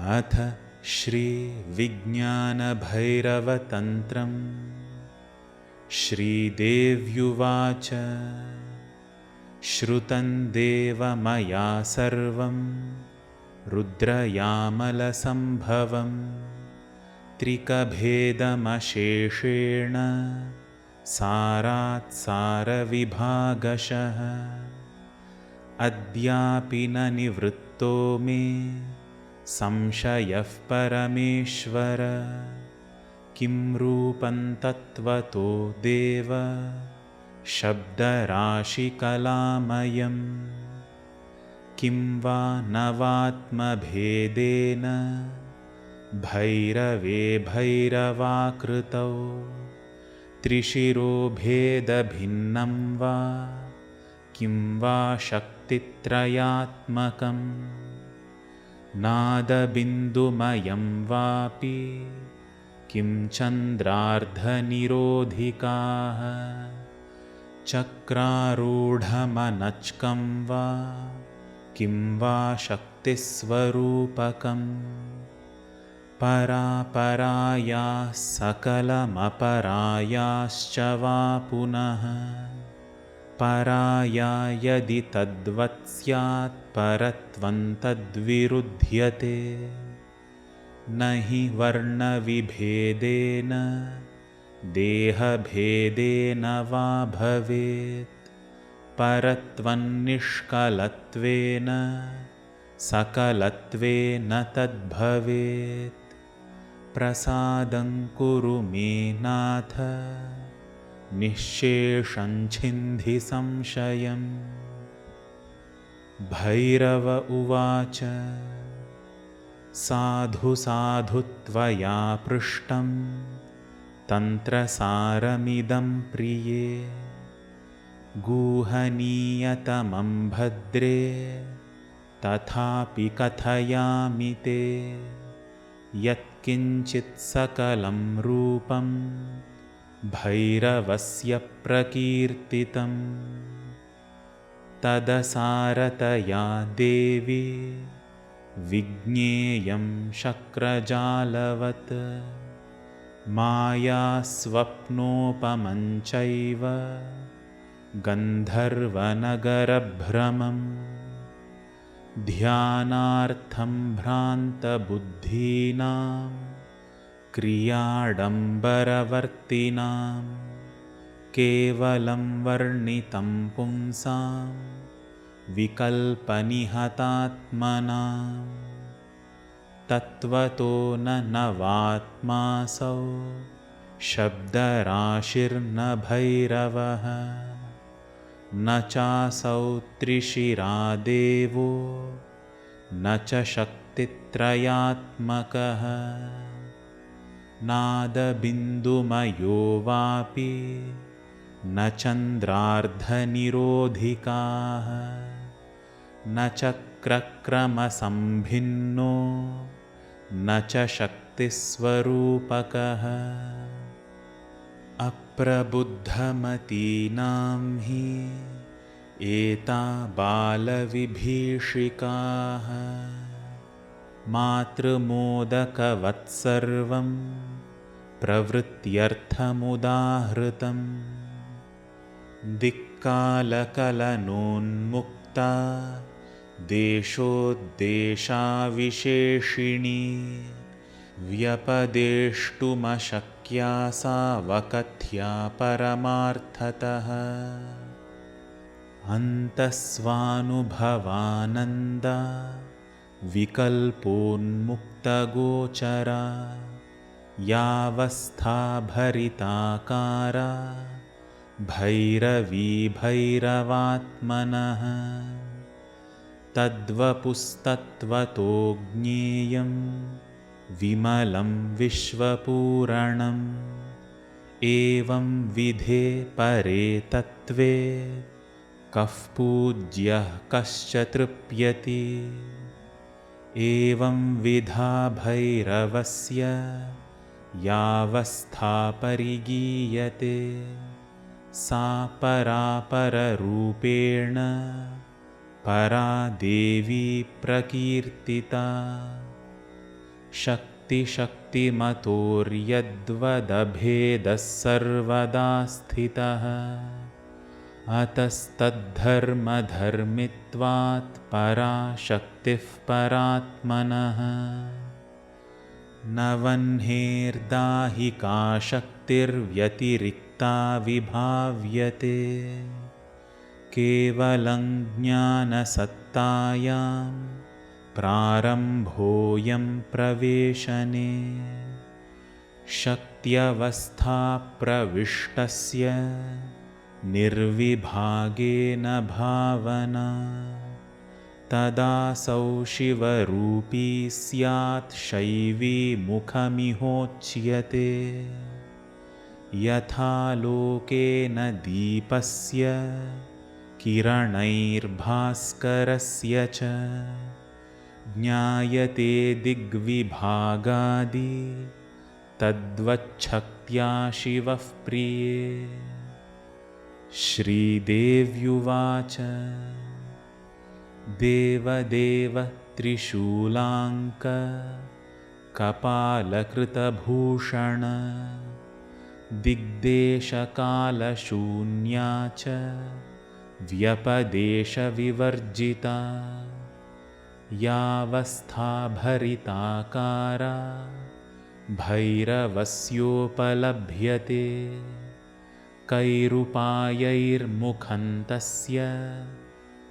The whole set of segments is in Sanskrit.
अथ श्रीविज्ञानभैरवतन्त्रम्। श्रीदेव्युवाच। श्रुतं देव मया सर्वं रुद्रयामलसम्भवं त्रिकभेदमशेषेण सारात् सारविभागशः। अद्यापि न निवृत्तो मे संशयः परमेश्वर। किं रूपं तत्त्वतो देव शब्दराशिकलामयम्। किं वा नवात्मभेदेन भैरवे भैरवाकृतौ। त्रिशिरो भेदभिन्नं वा किं वा शक्तित्रयात्मकम्। नादबिन्दुमयं वापि किं चन्द्रार्धनिरोधिकाः। चक्रारूढमनच्कं वा किं वा शक्तिस्वरूपकम्। परापरायाः सकलमपरायाश्च वा पुनः। पराया यदि तद्वत् स्यात् परत्वं तद्विरुध्यते। न हि वर्णविभेदेन देहभेदेन वा भवेत्। परत्वं निष्कलत्वेन सकलत्वेन तद्भवेत्। प्रसादं कुरु मे नाथ निःशेषं छिन्धि संशयम्। भैरव उवाच। साधु साधु त्वया पृष्टं तन्त्रसारमिदं प्रिये। गूहनीयतमं भद्रे तथापि कथयामि ते। यत्किञ्चित् सकलं रूपं भैरवस्य प्रकीर्तितं। तदसारतया देवी विज्ञेयं शक्रजालवत्। मायास्वप्नोपमं चैव गन्धर्वनगरभ्रमम्। ध्यानार्थं भ्रान्तबुद्धीनां क्रियाडम्बरवर्तिनां। केवलं वर्णितं पुंसां विकल्पनिहतात्मनां। तत्त्वतो न नवात्मासौ शब्दराशिर्न भैरवः। न चासौ त्रिशिरा देवो न च शक्तित्रयात्मकः। नादबिन्दुमयो वापि न चन्द्रार्धनिरोधिकाः। न चक्रक्रमसम्भिन्नो न च शक्तिस्वरूपकः। अप्रबुद्धमतीनां हि एता बालविभीषिकाः। मातृमोदकवत्सर्वं प्रवृत्त्यर्थमुदाहृतम्। दिक्कालकलनोन्मुक्ता देशोद्देशाविशेषिणी। व्यपदेष्टुमशक्या सावकथ्या परमार्थतः। अन्तस्वानुभवानन्दा विकल्पोन्मुक्तगोचरा। यावस्था भरिताकारा भैरवी भैरवात्मनः। तद्वपुस्तत्त्वतो ज्ञेयं विमलं विश्वपूरणम्। एवं विधे परे तत्त्वे कः पूज्यः कश्च तृप्यति। एवं विधा भैरवस्य यावस्था परिगीयते। सा परापररूपेण परा देवी प्रकीर्तिता। शक्तिशक्तिमतोर्यद्वदभेदः सर्वदा स्थितः अतस्तद्धर्मधर्मित्वात् पराशक्तिः परात्मनः न वह्नेर्दाहिका शक्तिर्व्यतिरिक्ता विभाव्यते केवलं ज्ञानसत्तायां प्रारम्भोऽयं प्रवेशने शक्त्यवस्थाप्रविष्टस्य निर्विभागेन भावना तदासौ शिवरूपी स्यात् शैवी मुखमिहोच्यते यथा लोकेन दीपस्य किरणैर्भास्करस्य च ज्ञायते दिग्विभागादि तद्वच्छक्त्या शिवः प्रिये श्रीदेव्युवाच देवदेव त्रिशूलाङ्क कपालकृतभूषण दिग्देशकालशून्या च व्यपदेशविवर्जिता यावस्था भरिताकारा भैरवस्योपलभ्यते कैरुपायैर्मुखं तस्य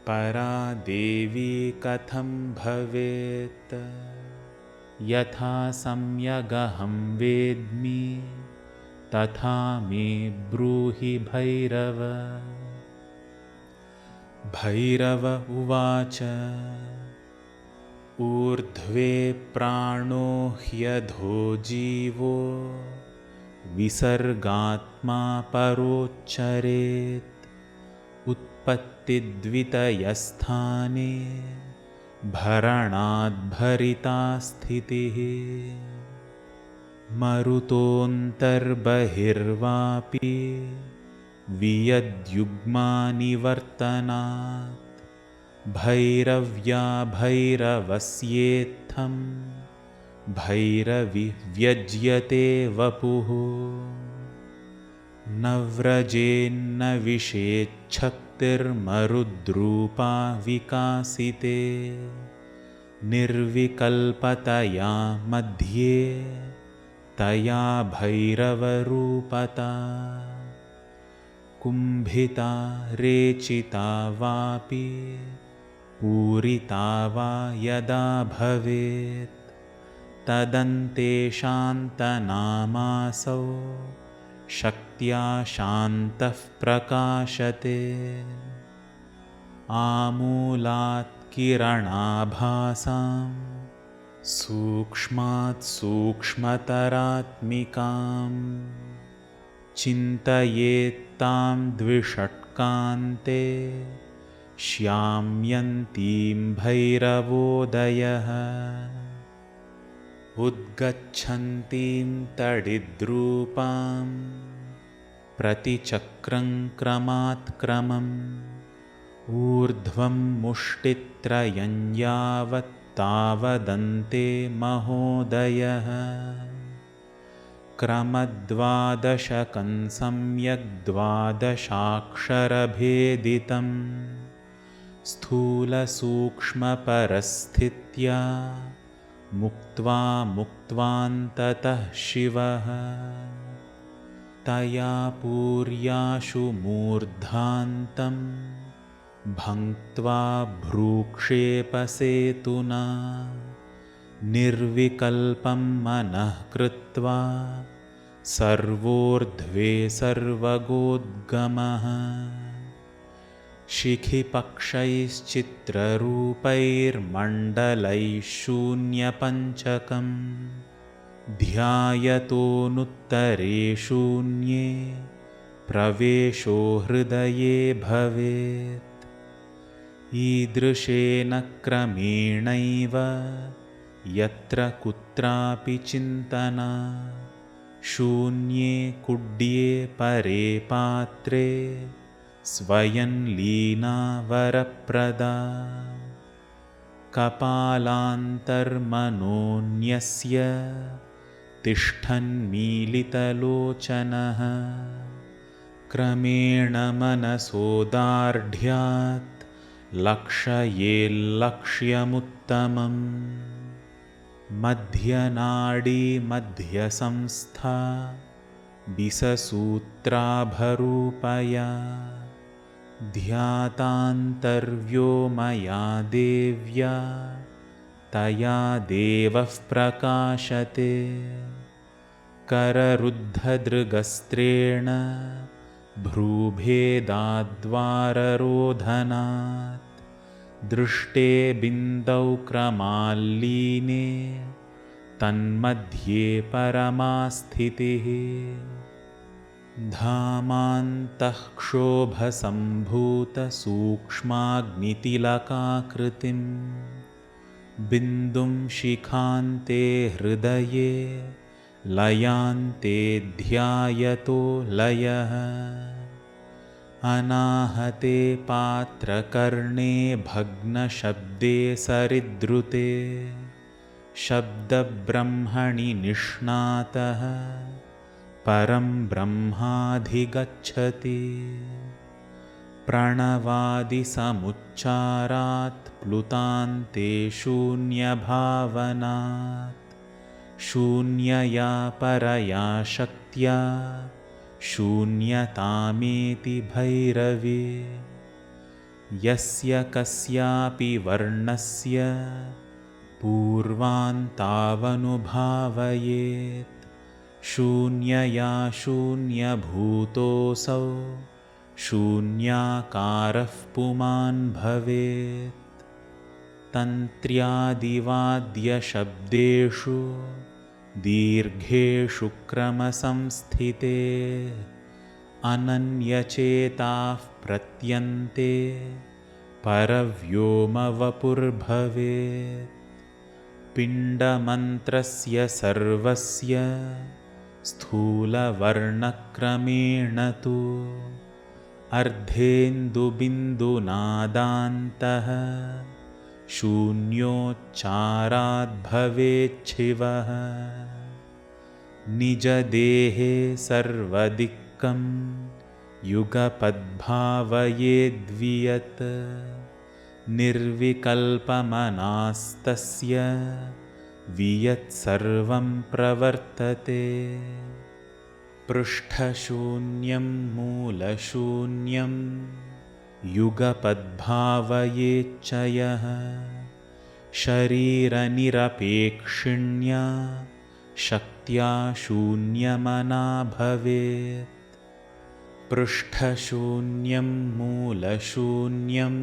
परा देवी कथं भवेत् यथा सम्यगहं वेद्मि तथा मे ब्रूहि भैरव भैरव उवाच ऊर्ध्वे प्राणो ह्यधो जीवो विसर्गात्मा परोच्चरेत् उत्पत्तिद्वितयस्थाने भरणाद्भरिता स्थितिः मरुतोऽन्तर्बहिर्वापि वियद्युग्मानिवर्तनात् भैरव्या भैरवस्येत्थं भैरवि व्यज्यते वपुः न व्रजेन्न विषेच्छक्तिर्मरुद्रूपा विकासिते निर्विकल्पतया मध्ये तया भैरवरूपता कुम्भिता रेचिता वापि पूरिता वा यदा भवेत् तदन्ते शान्तनामासौ शक्त्या शान्तः प्रकाशते आमूलात् किरणाभासां सूक्ष्मात् सूक्ष्मतरात्मिकाम् चिन्तयेत्तां द्विषट्कान्ते श्याम्यन्तीं भैरवोदयः उद्गच्छन्तीं तडिद्रूपां प्रतिचक्रं क्रमात् क्रमम् ऊर्ध्वं मुष्टित्रयं यावत् तावदन्ते महोदयः क्रमद्वादशकं सम्यग् द्वादशाक्षरभेदितं स्थूलसूक्ष्मपरस्थित्या मुक्त्वा मुक्त्वान्ततः शिवः तया पूर्याशु मूर्धान्तं भङ्क्त्वा भ्रूक्षेपसेतुना निर्विकल्पं मनः कृत्वा सर्वोर्ध्वे सर्वगोद्गमः शिखिपक्षैश्चित्ररूपैर्मण्डलैः शून्यपञ्चकं ध्यायतोऽनुत्तरे शून्ये प्रवेशो हृदये भवेत् ईदृशेन क्रमेणैव यत्र कुत्रापि चिन्तना शून्ये कुड्ये परे पात्रे स्वयं लीना वरप्रदा कपालान्तर्मनोऽन्यस्य तिष्ठन्मीलितलोचनः क्रमेण मनसोदार्ढ्यात् लक्षयेल्लक्ष्यमुत्तमम् मध्यनाडी मध्यसंस्था बिससूत्राभरूपया ध्यातान्तर्व्योमया देव्या तया देवः प्रकाशते कररुद्धदृगस्त्रेण भ्रूभेदाद्वाररोधनात् दृष्टे बिन्दौ क्रमाल्लीने तन्मध्ये परमास्थितिः धामान्तः क्षोभसम्भूतसूक्ष्माग्नितिलकाकृतिं बिन्दुं शिखान्ते हृदये लयान्ते ध्यायतो लयः अनाहते पात्रकर्णे भग्नशब्दे सरिद्रुते शब्दब्रह्मणि निष्णातः परं ब्रह्माधिगच्छति प्रणवादिसमुच्चारात् प्लुतान्ते शून्यभावनात् शून्यया परया शक्त्या शून्यतामेति भैरवी यस्य कस्यापि वर्णस्य पूर्वान्तावनुभावयेत् शून्यया शून्यभूतोऽसौ शून्याकारः पुमान् भवेत् तन्त्र्यादिवाद्यशब्देषु दीर्घेषु क्रमसंस्थिते अनन्यचेताः प्रत्यन्ते परव्योमवपुर्भवेत् पिण्डमन्त्रस्य सर्वस्य स्थूलवर्णक्रमेण तु अर्धेन्दुबिन्दुनादान्तः शून्योच्चाराद्भवेच्छिवः निजदेहे सर्वदिक्कं युगपद्भावयेद्वियत् निर्विकल्पमनास्तस्य वियत् सर्वं प्रवर्तते पृष्ठशून्यं मूलशून्यं युगपद्भावयेच्चयः शरीरनिरपेक्षिण्या शक्त्या शून्यमना भवेत् पृष्ठशून्यं मूलशून्यं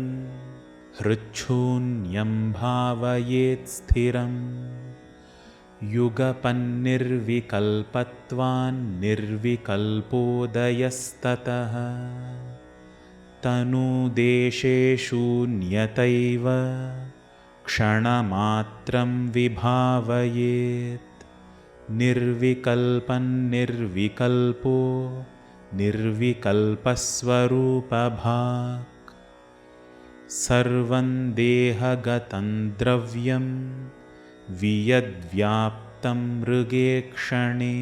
हृच्छून्यं भावयेत् स्थिरम् युगपन्निर्विकल्पत्वान्निर्विकल्पोदयस्ततः तनुदेशे शून्यतैव क्षणमात्रं विभावयेत् निर्विकल्पन्निर्विकल्पो निर्विकल्पस्वरूपभाक् सर्वं देहगतं द्रव्यं वियद्व्याप्तं मृगे क्षणे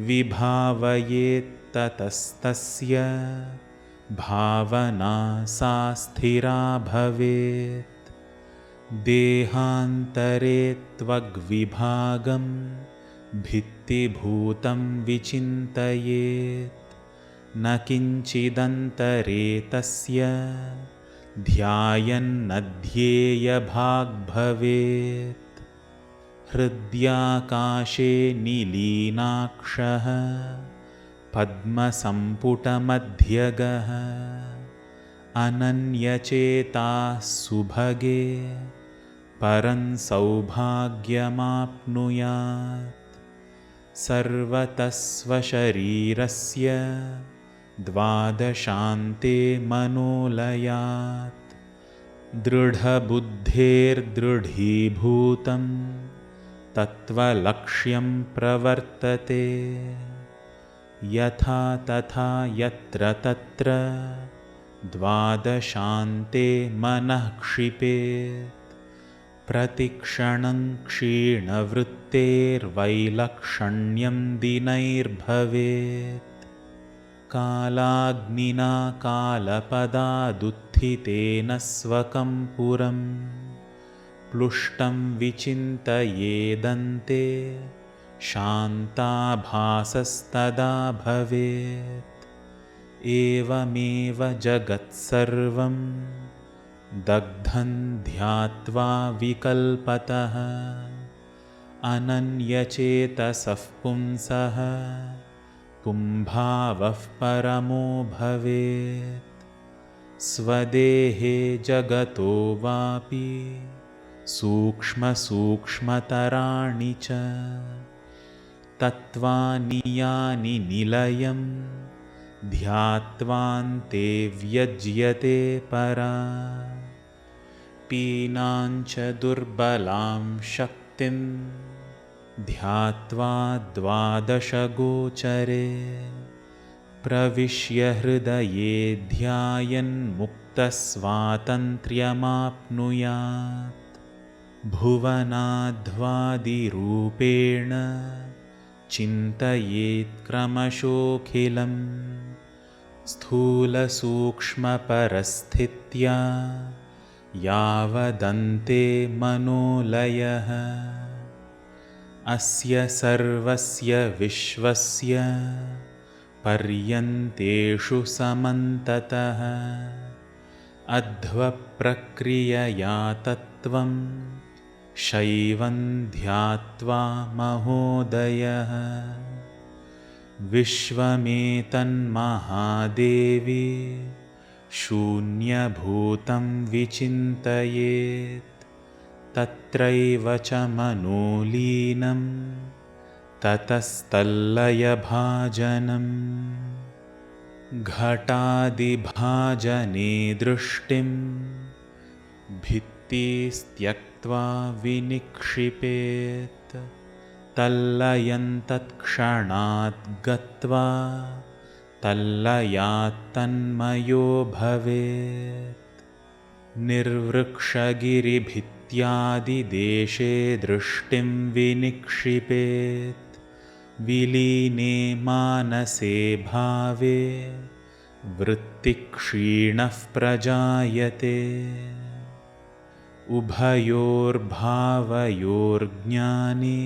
विभावयेत्ततस्तस्य भावना सा स्थिरा भवेत् देहान्तरे त्वग्विभागं भित्तिभूतं विचिन्तयेत् न किञ्चिदन्तरे तस्य ध्यायन्नध्येयभाग्भवेत् हृद्याकाशे निलीनाक्षः पद्मसम्पुटमध्यगः अनन्यचेताः सुभगे परं सौभाग्यमाप्नुयात् सर्वतः स्वशरीरस्य द्वादशान्ते मनोलयात् दृढबुद्धेर्दृढीभूतं तत्त्वलक्ष्यं प्रवर्तते यथा तथा यत्र तत्र द्वादशान्ते मनः क्षिपेत् प्रतिक्षणं क्षीणवृत्तेर्वैलक्षण्यं दिनैर्भवेत् कालाग्निना कालपदादुत्थितेन स्वकं पुरं प्लुष्टं विचिन्तयेदन्ते शान्ताभासस्तदा भवेत् एवमेव जगत्सर्वं दग्धं ध्यात्वा विकल्पतः अनन्यचेतसः पुंसः पुंभावः परमो भवेत् स्वदेहे जगतो वापि सूक्ष्मसूक्ष्मतराणि च तत्त्वानि यानि निलयं ध्यात्वान्ते व्यज्यते परा पीनाञ्च दुर्बलां शक्तिं ध्यात्वा द्वादशगोचरे प्रविश्य हृदये ध्यायन्मुक्तस्वातन्त्र्यमाप्नुयात् भुवनाध्वादिरूपेण चिन्तयेत् क्रमशोऽखिलं स्थूलसूक्ष्मपरस्थित्या यावदन्ते मनोलयः अस्य सर्वस्य विश्वस्य पर्यन्तेषु समन्ततः अध्वप्रक्रियया तत्त्वं शैवं ध्यात्वा महोदयः विश्वमेतन्महादेवी शून्यभूतं विचिन्तयेत् तत्रैव च मनोलीनं ततस्तल्लयभाजनम् घटादिभाजने दृष्टिं भित्तिस्त्यक्त्वा विनिक्षिपेत् तल्लयन्तत्क्षणात् गत्वा तल्लयात्तन्मयो भवेत् निर्वृक्षगिरिभित्यादिदेशे दृष्टिं विनिक्षिपेत् विलीने मानसे भावे वृत्तिक्षीणः प्रजायते उभयोर्भावयोर्ज्ञाने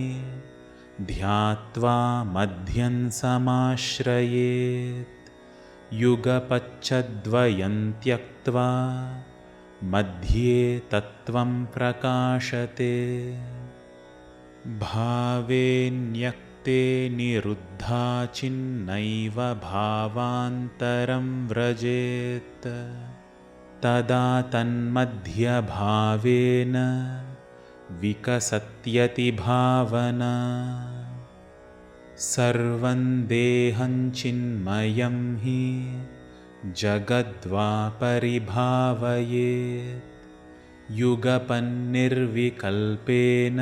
ध्यात्वा मध्यं समाश्रयेत् युगपच्चद्वयं त्यक्त्वा मध्ये तत्त्वं प्रकाशते भावेऽन्यक्ते निरुद्धा चिन्नैव भावान्तरं व्रजेत् तदा तन्मध्यभावेन विकसत्यति भावना सर्वं देहं चिन्मयं हि जगद्वा परिभावयेत् युगपन्निर्विकल्पेन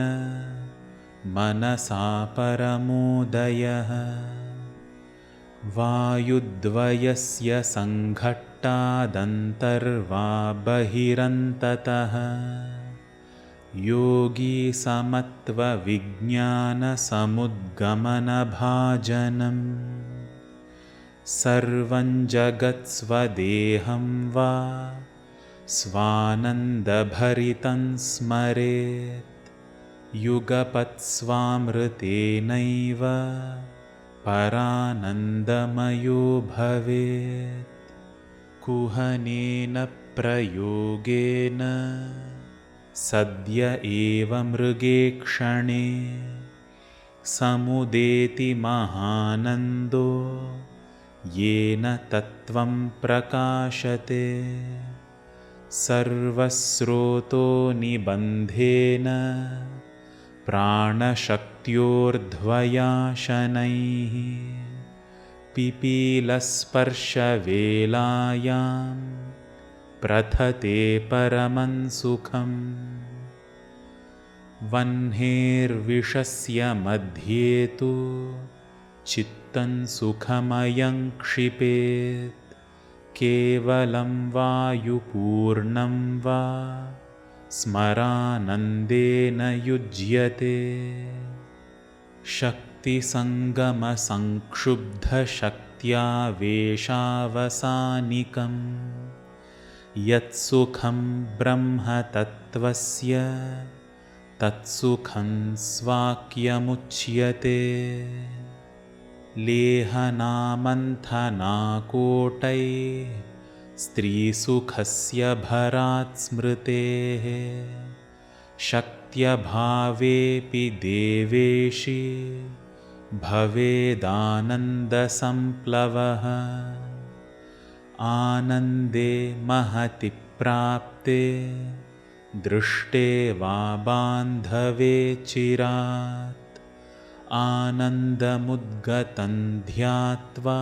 मनसा परमोदयः वायुद्वयस्य सङ्घट्टादन्तर्वा बहिरन्ततः योगी समत्वविज्ञानसमुद्गमनभाजनं सर्वं जगत्स्वदेहं वा स्वानन्दभरितं स्मरेत् युगपत्स्वामृतेनैव परानन्दमयो भवेत् कुहनेन प्रयोगेन सद्य एव मृगे क्षणे समुदेति महानन्दो येन तत्त्वं प्रकाशते सर्वस्रोतो निबन्धेन प्राणशक्त्योर्ध्वया शनैः पिपीलस्पर्शवेलायां प्रथते परमं सुखम् वह्नेर्विषस्य मध्ये तु चित्तं सुखमयं क्षिपेत् केवलं वायुपूर्णं वा स्मरानन्देन युज्यते शक्तिसङ्गमसंक्षुब्धशक्त्या वेशावसानिकं यत्सुखं ब्रह्म तत्त्वस्य तत्सुखं स्वाक्यमुच्यते लेहनामन्थनाकोटैः स्त्रीसुखस्य भरात् स्मृतेः शक्त्यभावेऽपि देवेशि भवेदानन्दसंप्लवः आनन्दे महति प्राप्ते दृष्टे वा बान्धवे चिरात् आनन्दमुद्गतं ध्यात्वा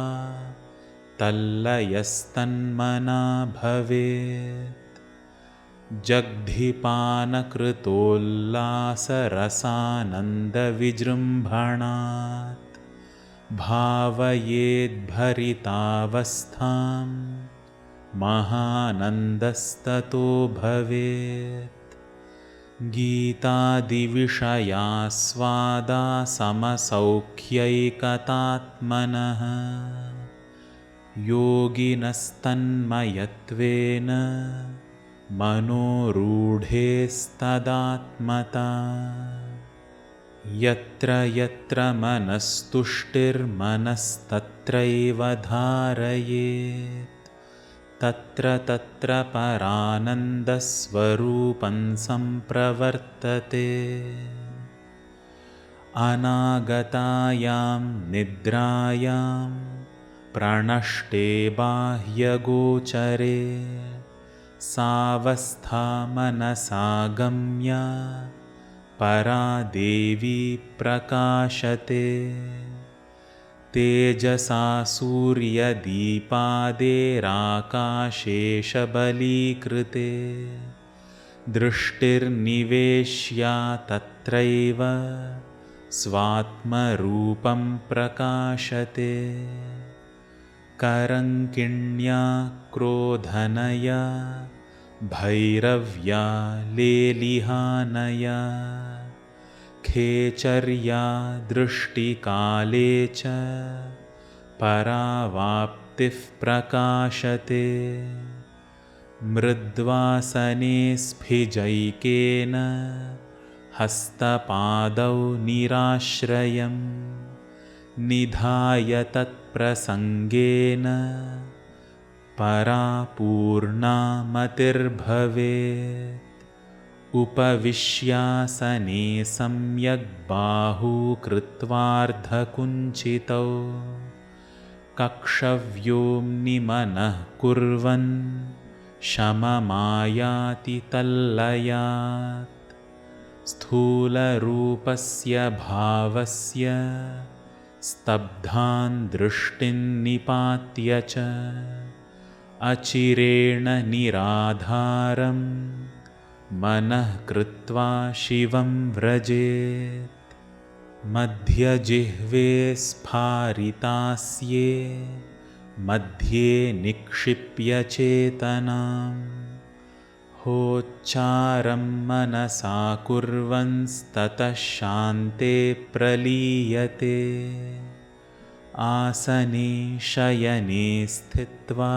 तल्लयस्तन्मना भवेत् जग्धिपानकृतोल्लासरसानन्दविजृम्भणात् भावयेद्भरितावस्थां महानन्दस्ततो भवेत् गीतादिविषयास्वादासमसौख्यैकतात्मनः योगिनस्तन्मयत्वेन मनोरूढेस्तदात्मता यत्र यत्र मनस्तुष्टिर्मनस्तत्रैव धारयेत् तत्र तत्र परानन्दस्वरूपं सम्प्रवर्तते अनागतायां निद्रायां प्रणष्टे बाह्यगोचरे सावस्था मनसा गम्या परा देवी प्रकाशते तेजसा सूर्यदीपादेराकाशे शबलीकृते दृष्टिर्निवेश्या तत्रैव स्वात्मरूपं प्रकाशते करङ्किण्या क्रोधनया भैरव्या लेलिहानया खेचर्या दृष्टिकाले च परावाप्तिः प्रकाशते मृद्वासने स्फिजैकेन हस्तपादौ निराश्रयम् निधाय तत्प्रसङ्गेन परा पूर्णा मतिर्भवेत् उपविश्यासने सम्यग् बाहू कृत्वार्धकुञ्चितौ कक्षव्योम्नि मनः कुर्वन् शममायाति तल्लयात् स्थूलरूपस्य भावस्य स्तब्धान् दृष्टिं निपात्य च अचिरेण निराधारं मनः कृत्वा शिवं व्रजेत् मध्यजिह्वे स्फारितास्ये मध्ये निक्षिप्य चेतनां होच्चारं मनसा कुर्वंस्ततः शान्ते प्रलीयते आसने शयने स्थित्वा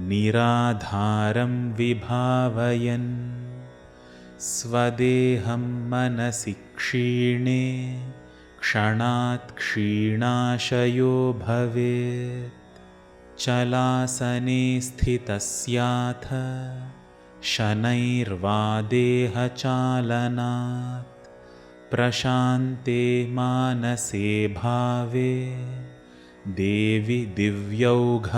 निराधारं विभावयन् स्वदेहं मनसि क्षीणे क्षणात् क्षीणाशयो भवेत् चलासने स्थितस्याथ शनैर्वा देहचालनात् प्रशान्ते मानसे भावे देवि दिव्यौघमाप्नुयात्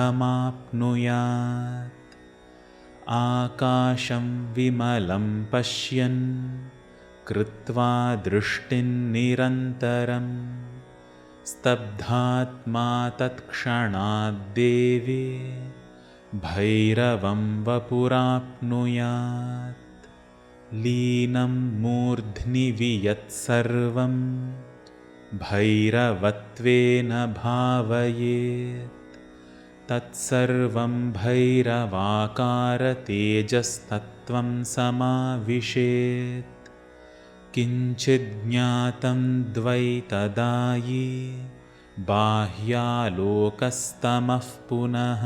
आकाशं विमलं पश्यन् कृत्वा दृष्टिं निरन्तरं स्तब्धात्मा तत्क्षणाद्देवी भैरवं वपुराप्नुयात् लीनं मूर्ध्नि वियत्सर्वं भैरवत्वेन भावयेत् तत्सर्वं भैरवाकारतेजस्तत्र सत्त्वं समाविशेत्। किञ्चिज्ज्ञातं द्वैतदायी बाह्यालोकस्तमः पुनः।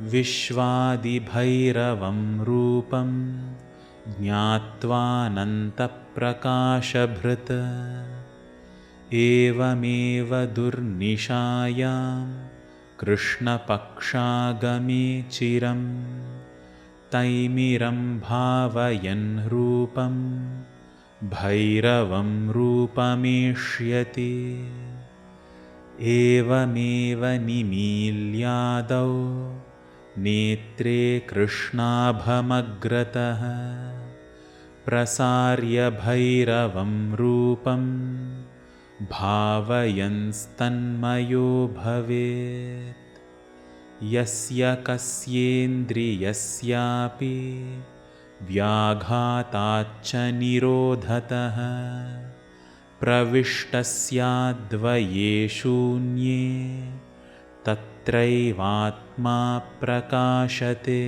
विश्वादिभैरवं रूपं ज्ञात्वानन्तप्रकाशभृत्। एवमेव दुर्निशायां कृष्णपक्षागमे चिरं तैमिरं भावयन् रूपं भैरवं रूपमेष्यति। एवमेव निमील्यादौ नेत्रे कृष्णाभमग्रतः प्रसार्य भैरवं रूपं भावयन्स्तन्मयो भवेत्। यस्य कस्येन्द्रियस्यापि व्याघाताच्च निरोधतः प्रविष्टस्याद्वये शून्ये तत्रैवात्मा प्रकाशते।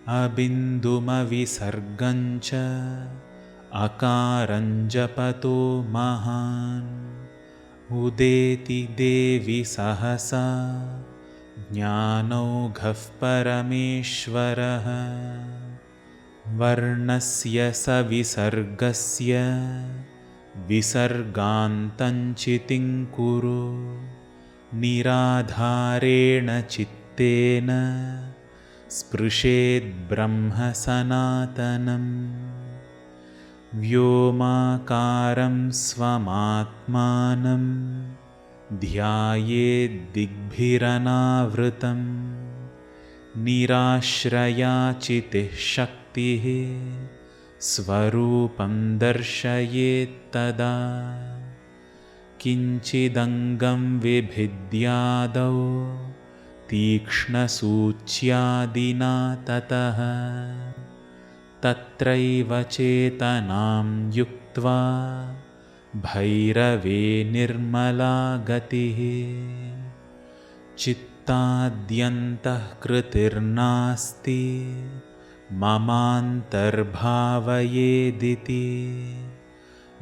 अबिन्दुमविसर्गञ्च अकारञ्जपतो महान् उदेति देवि सहसा ज्ञानौघः परमेश्वरः। वर्णस्य सविसर्गस्य विसर्गान्तञ्चितिं कुरु निराधारेण चित्तेन स्पृशेद्ब्रह्म सनातनम्। व्योमाकारं स्वमात्मानं ध्यायेद्दिग्भिरनावृतं निराश्रया चितिः शक्तिः स्वरूपं दर्शयेत्तदा। किञ्चिदङ्गं विभिद्यादौ तीक्ष्णसूच्यादिना ततः तत्रैव चेतनां युक्त्वा भैरवे निर्मला गतिः। चित्ताद्यन्तःकृतिर्नास्ति ममान्तर्भावयेदिति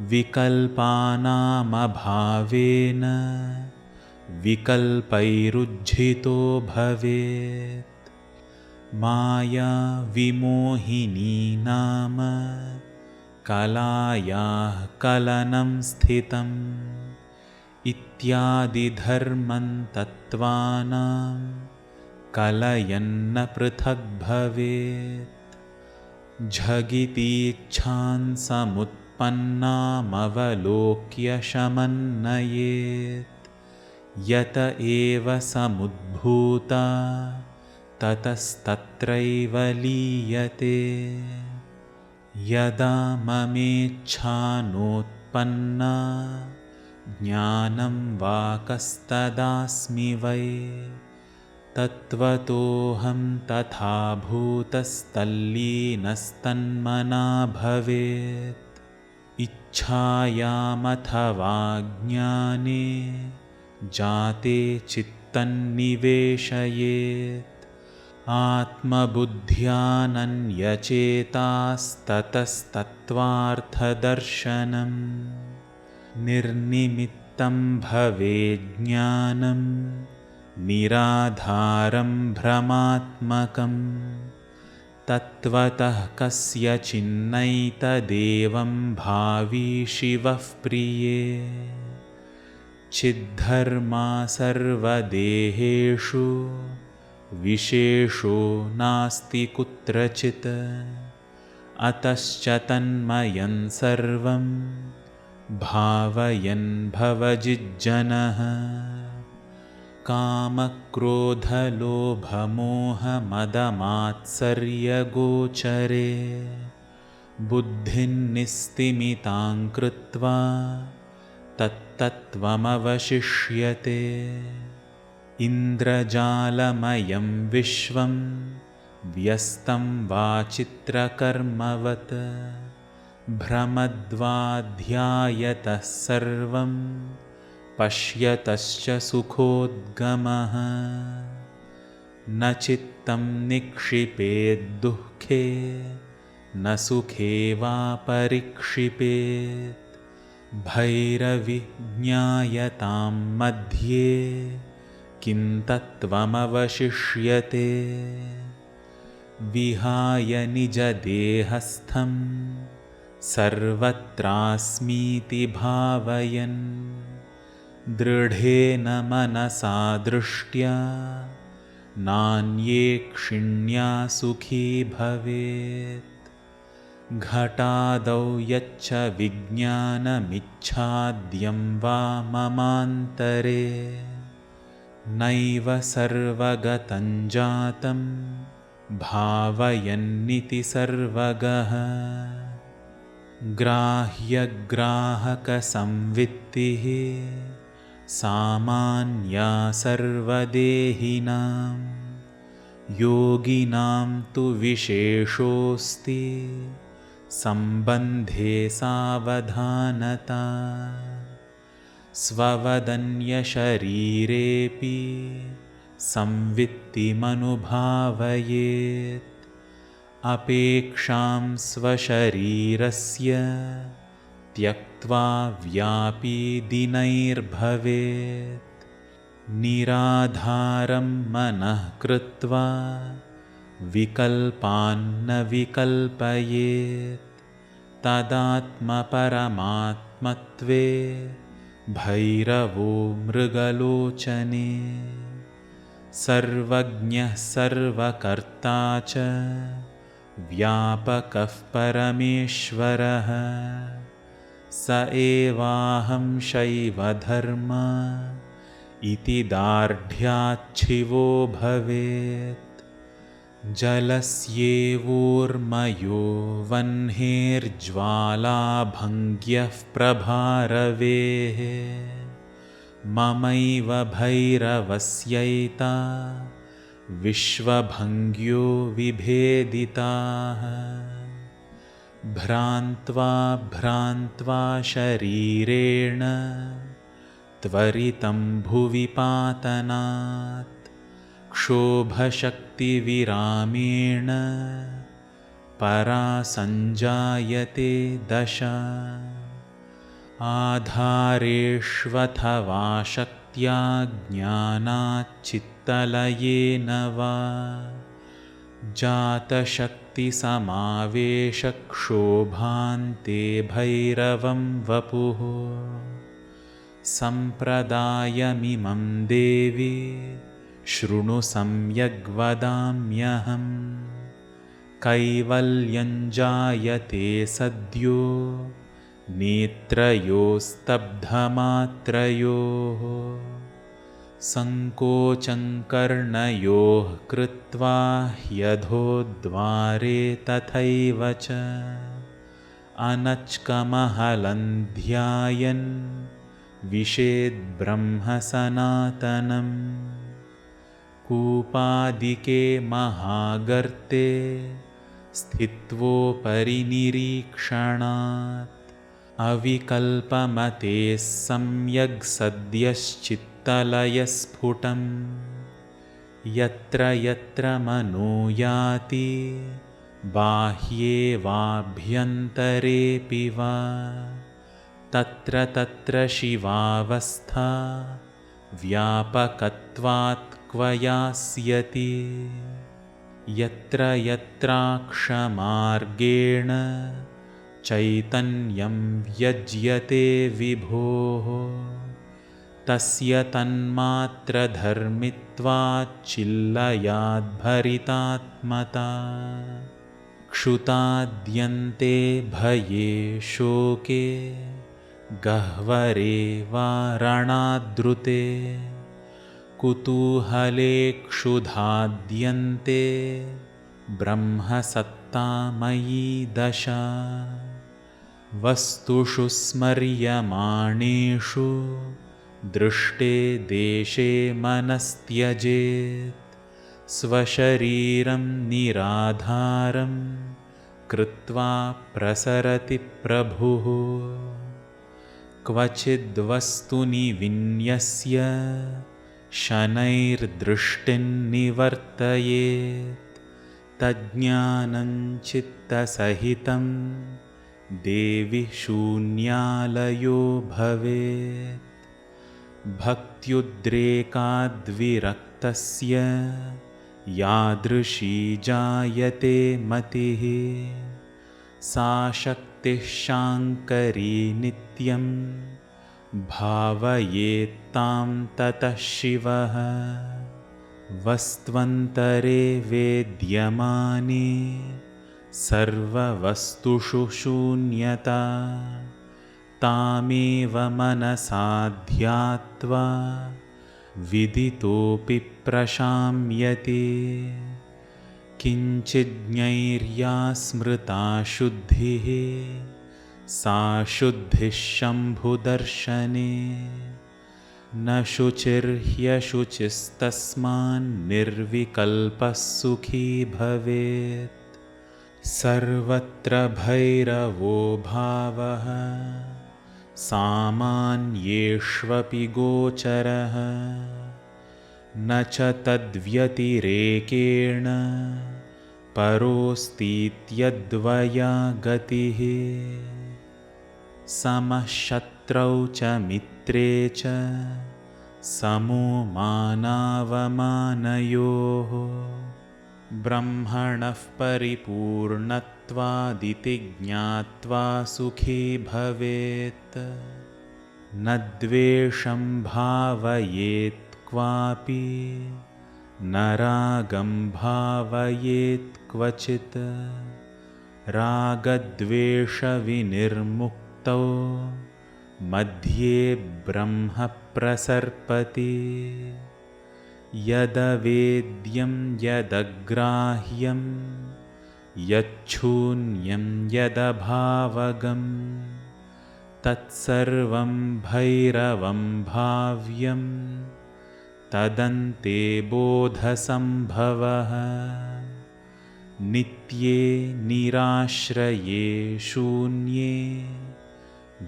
विकल्पानामभावेन विकल्पैरुज्झितो भवेत्। माया विमोहिनी नाम कलायाः कलनं स्थितम् इत्यादिधर्मं तत्त्वानां कलयन्न पृथग् भवेत्। झगितीच्छान् समुत्पन्नामवलोक्य शमन्नयेत्। यत एव समुद्भूता ततस्तत्रैव लीयते। यदा ममेच्छानोत्पन्ना ज्ञानं वाकस्तदास्मि वै। तत्त्वतोऽहं तथा भूतस्तल्लीनस्तन्मना भवेत्। इच्छायामथवा ज्ञाने जाते चित्तन्निवेशयेत्। आत्मबुद्ध्यानन्यचेतास्ततस्तत्त्वार्थदर्शनम्। निर्निमित्तं भवेज्ज्ञानं निराधारं भ्रमात्मकं। तत्त्वतः कस्यचिन्नैतदेवं भावी शिवः प्रिये। चिद्धर्मा सर्वदेहेषु विशेषो नास्ति कुत्रचित्। अतश्च तन्मयं सर्वं भावयन् भवजिज्जनः। कामक्रोधलोभमोहमदमात्सर्यगोचरे बुद्धिन्निस्तिमितां कृत्वा तत्तत्त्वमवशिष्यते। इन्द्रजालमयं विश्वं व्यस्तं वाचित्रकर्मवत् भ्रमद्वाध्यायतः सर्वं पश्यतश्च सुखोद्गमः। न चित्तं निक्षिपेद्दुःखे न सुखे वा परिक्षिपेत् भैरविज्ञायतां मध्ये किं तत्त्वमवशिष्यते विहाय निजदेहस्थं सर्वत्रास्मीति भावयन् दृढेन मनसा दृष्ट्या नान्येक्षिण्या सुखी भवेत् घटादौ यच्च विज्ञानमिच्छाद्यं वा ममान्तरे नैव सर्वगतं जातं भावयन्निति सर्वगः ग्राह्यग्राहकसंवित्तिः सामान्या सर्वदेहिनां योगिनां तु विशेषोऽस्ति सम्बन्धे सावधानता स्ववदन्यशरीरेऽपि संवित्तिमनुभावयेत् अपेक्षां स्वशरीरस्य त्यक्त्वा व्यापी दिनैर्भवेत् निराधारं मनः कृत्वा विकल्पान्न विकल्पयेत् तदात्मपरमात्मत्वे भैरवो मृगलोचने सर्वज्ञः सर्वकर्ता च व्यापकः परमेश्वरः स एवाहं शैवधर्म इति दार्ढ्याच्छिवो भवेत् जलस्येवोर्मयो वह्नेर्ज्वालाभङ्ग्यः प्रभारवेः ममैव भैरवस्यैता विश्वभङ्ग्यो विभेदिताः भ्रान्त्वा भ्रान्त्वा शरीरेण त्वरितं भुवि पातनात् क्षोभशक्तिविरामेण परा सञ्जायते दशा आधारेष्वथवा शक्त्या ज्ञानाच्चित्तलयेन वा जातशक्तिसमावेशक्षोभान्ते भैरवं वपुः सम्प्रदायमिमं देवि शृणु सम्यग्वदाम्यहम् कैवल्यं जायते सद्यो नेत्रयोस्तब्धमात्रयोः सङ्कोचं कर्णयोः कृत्वा ह्यधोद्वारे तथैव च अनच्कमहलं ध्यायन् विशेद्ब्रह्म सनातनम् कूपादिके महागर्ते स्थित्वोपरि निरीक्षणात् अविकल्पमतेः सम्यग् सद्यश्चित्तलयस्फुटं यत्र यत्र मनो याति बाह्ये वाभ्यन्तरेऽपि वा तत्र तत्र शिवावस्था व्यापकत्वात् क्व यास्यति यत्र यत्राक्षमार्गेण चैतन्यं व्यज्यते विभोः तस्य तन्मात्रधर्मित्वाच्चिल्लयाद्भरितात्मता क्षुताद्यन्ते भये शोके गह्वरे वा रणाद्रुते कुतूहले क्षुधाद्यन्ते ब्रह्मसत्तामयी दशा वस्तुषु स्मर्यमाणेषु दृष्टे देशे मनस्त्यजेत् स्वशरीरं निराधारं कृत्वा प्रसरति प्रभुः क्वचिद्वस्तुनि विन्यस्य शनैर्दृष्टिन्निवर्तयेत् तज्ज्ञानं चित्तसहितं देवि शून्यालयो भवेत्। भक्त्युद्रेकाद्विरक्तस्य यादृशी जायते मतिः सा शक्तिः शाङ्करी नित्यं भावयेत्तां ततः शिवः। वस्त्वन्तरे वेद्यमाने सर्ववस्तुषु शून्यता तामेव मनसा ध्यात्वा विदितोऽपि प्रशाम्यते। किञ्चिज्ञैर्या स्मृता शुद्धिः सा शुद्धिः शम्भुदर्शने न शुचिर्ह्यशुचिस्तस्मान्निर्विकल्पः सुखी भवेत्। सर्वत्र भैरवो भावः सामान्येष्वपि गोचरः न च तद्व्यतिरेकेण परोऽस्तीत्यद्वया गतिः। समः शत्रौ च मित्रे च समो मानावमानयोः ब्रह्मणः परिपूर्णत्वादिति ज्ञात्वा सुखी भवेत्। न द्वेषं भावयेत् क्वापि न रागं भावयेत् क्वचित् रागद्वेषविनिर्मुक्तौ मध्ये ब्रह्म प्रसर्पति। यदवेद्यं यदग्राह्यं यच्छून्यं यदभावगं तत्सर्वं भैरवं भाव्यं तदन्ते बोधसम्भवः। नित्ये निराश्रये शून्ये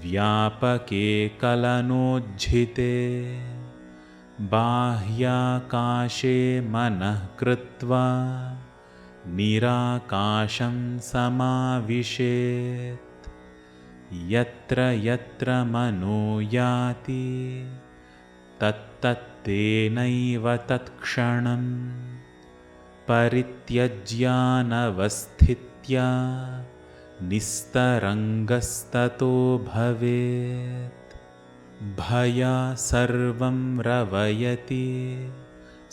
व्यापके कलनोज्झिते बाह्याकाशे मनः कृत्वा निराकाशं समाविशेत्। यत्र यत्र मनो याति तत्तत्तेनैव तत्क्षणं परित्यज्यानवस्थित्या निस्तरङ्गस्ततो भवेत्। भया सर्वं रवयति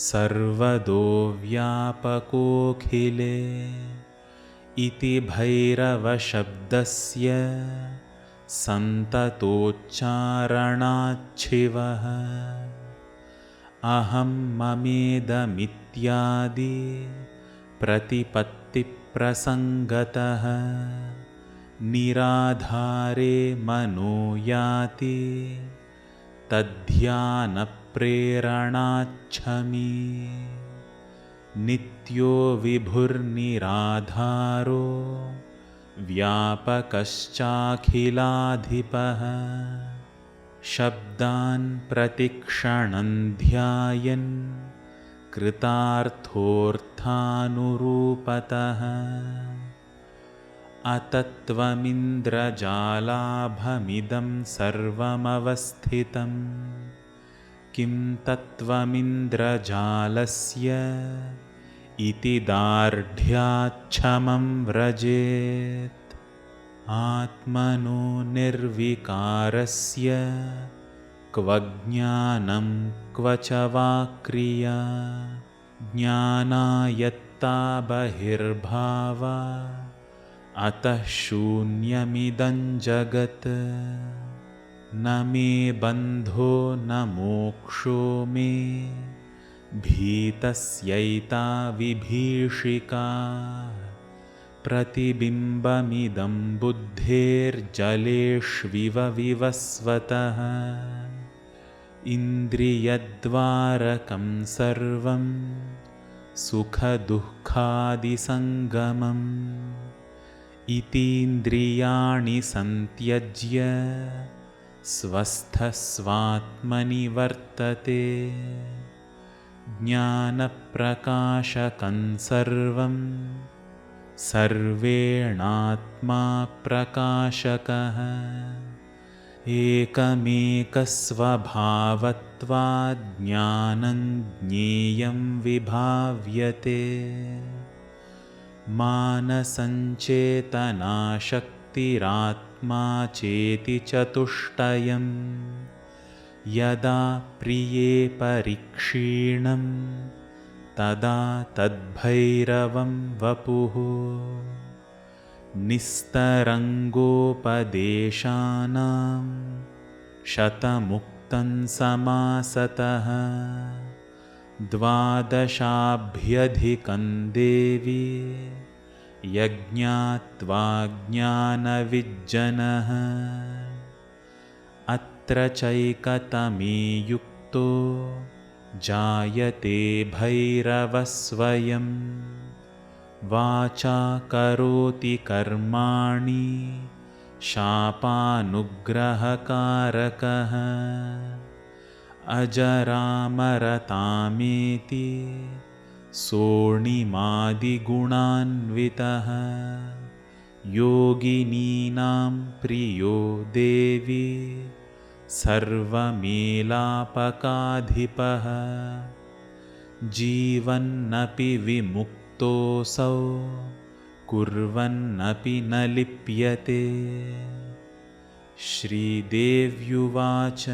सर्वदो व्यापकोऽखिले इति भैरवशब्दस्य सन्ततोच्चारणाच्छिवः। अहं ममेदमित्यादि प्रतिपत्तिप्रसङ्गतः निराधारे मनो याति तद्ध्यानप्रेरणाच्छमी। नित्यो विभुर्निराधारो व्यापकश्चाखिलाधिपः शब्दान् प्रतिक्षणं ध्यायन् कृतार्थोऽर्थानुरूपतः। अतत्त्वमिन्द्रजालाभमिदं सर्वमवस्थितं किं तत्त्वमिन्द्रजालस्य इति दार्ढ्याच्छमं व्रजेत्। आत्मनो निर्विकारस्य क्व ज्ञानं क्व च वा क्रिया ज्ञानायत्ता बहिर्भावा अतः शून्यमिदं जगत्। न मे बन्धो न मोक्षो मे भीतस्यैता विभीषिका। प्रतिबिम्बमिदं बुद्धेर्जलेष्विव विवस्वतः। इन्द्रियद्वारकं सर्वं सुखदुःखादिसङ्गमम् इतीन्द्रियाणि संत्यज्य स्वस्थः स्वात्मनि वर्तते। ज्ञानप्रकाशकं सर्वं सर्वेणात्मा प्रकाशकः एकमेकस्वभावत्वात् ज्ञानं ज्ञेयं विभाव्यते मानसञ्चेतनाशक्तिरात्मा चेति चतुष्टयम् यदा प्रिये परीक्षीणं तदा तद्भैरवं वपुः निस्तरङ्गोपदेशानां शतमुक्तं समासतः द्वादशाभ्यधिकं देवी यज्ञात्वा ज्ञानविज्जनः अत्र चैकतमे युक्तो जायते भैरवः स्वयं वाचा करोति कर्माणि शापानुग्रहकारकः अजरामरतामेति सोऽणिमादिगुणान्वितः योगिनीनां प्रियो देवी सर्वमेलापकाधिपः जीवन्नपि विमुक्तोऽसौ कुर्वन्नपि न लिप्यते श्रीदेव्युवाच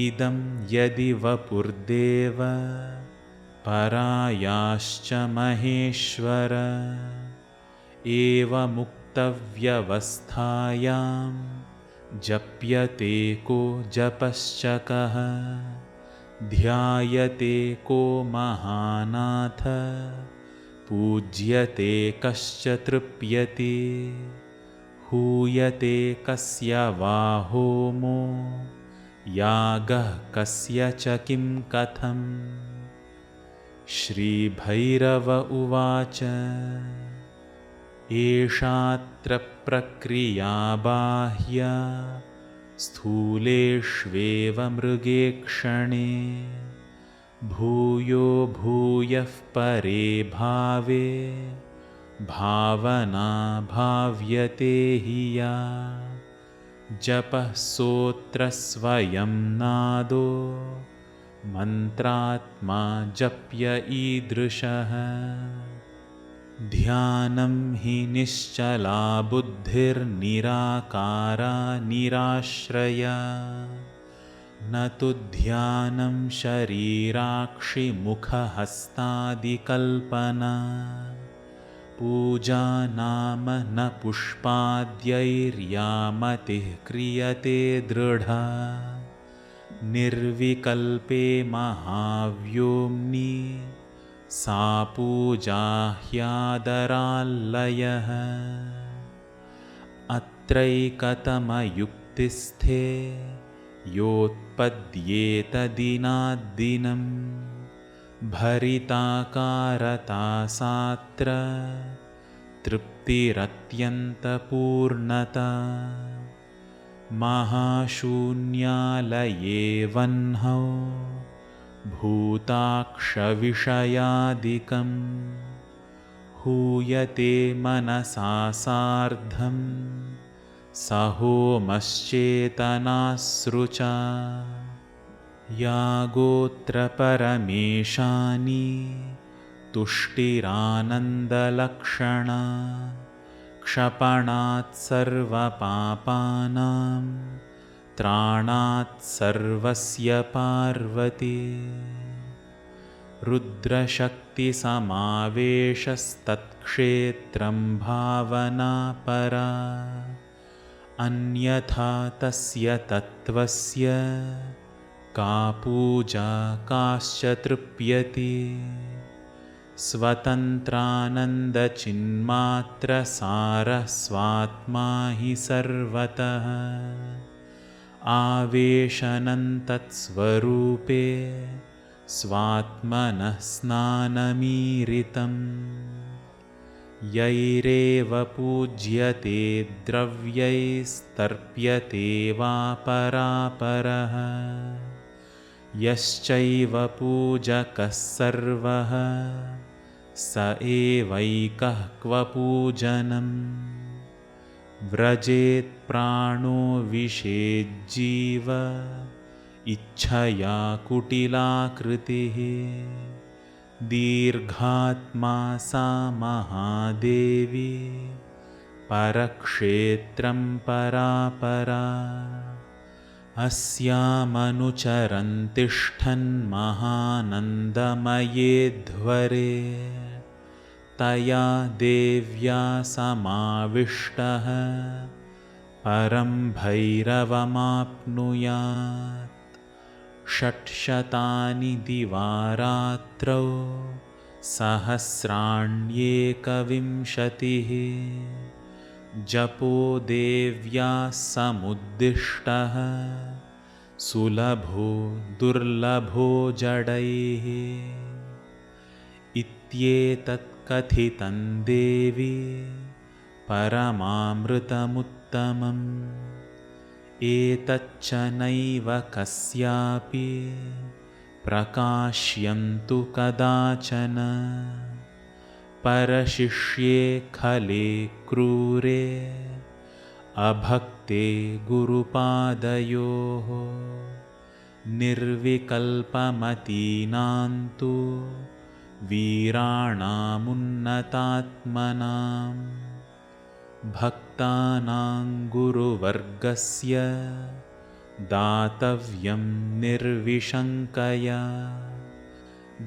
इदं यदि वपुर्देव परायाश्च महेश्वर एवमुक्तव्यवस्थायां जप्यते को जपश्च कः ध्यायते को महानाथ पूज्यते कश्च तृप्यति हूयते कस्य वा होमो यागः कस्य च किं कथम् श्रीभैरव उवाच एषात्र प्रक्रिया बाह्या स्थूलेष्वेव मृगेक्षणे भूयो भूयः परे भावे भावना भाव्यते हि या जपः सोत्रस्वयं नादो मन्त्रात्मा जप्य ईदृशः ध्यानं हि निश्चला बुद्धिर्निराकारा निराश्रया न तु ध्यानं शरीराक्षिमुखहस्तादिकल्पना पूजा नाम न पुष्पाद्यैर्या मतिः क्रियते दृढा निर्विकल्पे महाव्योम्नि सा पूजा ह्यादराल्लयः अत्रैकतमयुक्तिस्थे योत्पद्येतदिनाद्दिनं भरिताकारता सात्र तृप्तिरत्यन्तपूर्णता महाशून्यालये वह्नौ भूताक्षविषयादिकं हूयते मनसा सार्धं सहोमश्चेतनासृचा यागोत्र परमेशानि तुष्टिरानन्दलक्षणा क्षपणात् सर्वपापानां त्राणात् सर्वस्य पार्वती रुद्रशक्तिसमावेशस्तत्क्षेत्रं भावना परा अन्यथा तस्य तत्त्वस्य का पूजा काश्च तृप्यति स्वतन्त्रानन्दचिन्मात्रसारः स्वात्मा हि सर्वतः आवेशनं तत्स्वरूपे स्वात्मनः स्नानमीरितम् यैरेव पूज्यते द्रव्यैस्तर्प्यते वा परापरः यश्चैव पूजकः सर्वः स एवैकः क्व पूजनम् व्रजेत् प्राणो विशेज्जीव इच्छया कुटिलाकृतिः दीर्घात्मा सा महादेवी परक्षेत्रं परापरा अस्यामनुचरन् तिष्ठन् महानन्दमये ध्वरे तया देव्या समाविष्टः परं भैरवमाप्नुयात् षट्शतानि दिवारात्रौ सहस्राण्येकविंशतिः जपो देव्या समुद्दिष्टः सुलभो दुर्लभो जडैः इत्येतत् कथितं देवी परमामृतमुत्तमम् एतच्च नैव कस्यापि प्रकाश्यन्तु कदाचन परशिष्ये खले क्रूरे अभक्ते गुरुपादयोः निर्विकल्पमतीनां तु वीराणामुन्नतात्मनां भक्तानां गुरुवर्गस्य दातव्यं निर्विशङ्कया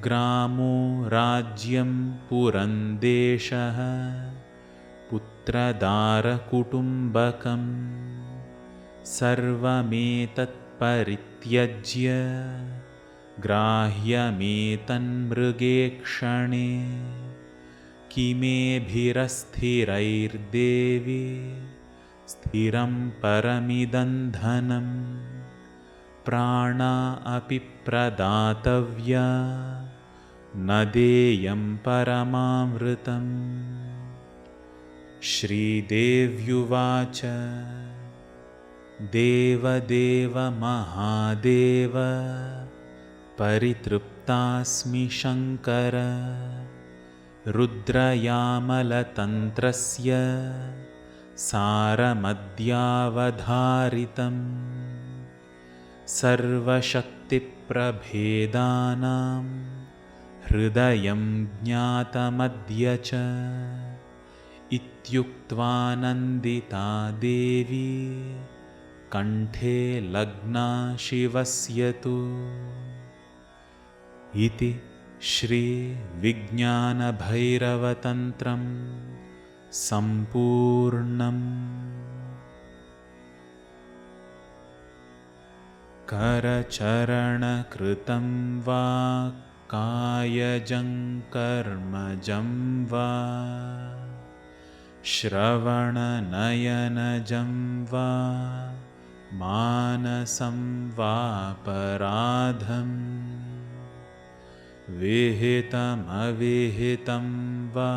ग्रामो राज्यं पुरं देशः पुत्रदारकुटुम्बकम् सर्वमेतत् परित्यज्य ग्राह्यमेतन्मृगेक्षणे किमेभिरस्थिरैर्देवी स्थिरं परमिदं धनं प्राणा अपि प्रदातव्या न देयं परमामृतम् श्रीदेव्युवाच देवदेव महादेव परितृप्तास्मि शङ्कर रुद्रयामलतन्त्रस्य सारमद्यावधारितम् सर्वशक्तिप्रभेदानां हृदयं ज्ञातमद्य च इत्युक्त्वानन्दिता देवी कण्ठे लग्ना शिवस्य तु इति श्रीविज्ञानभैरवतन्त्रं सम्पूर्णम् करचरणकृतं वा कायजं कर्मजं वा श्रवणनयनजं वा मानसं वापराधं विहितमविहितं वा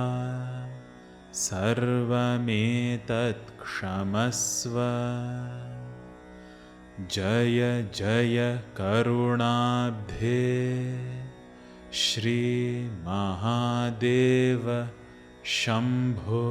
सर्वमेतत् क्षमस्व जय जय करुणाब्धे श्रीमहादेव शम्भो।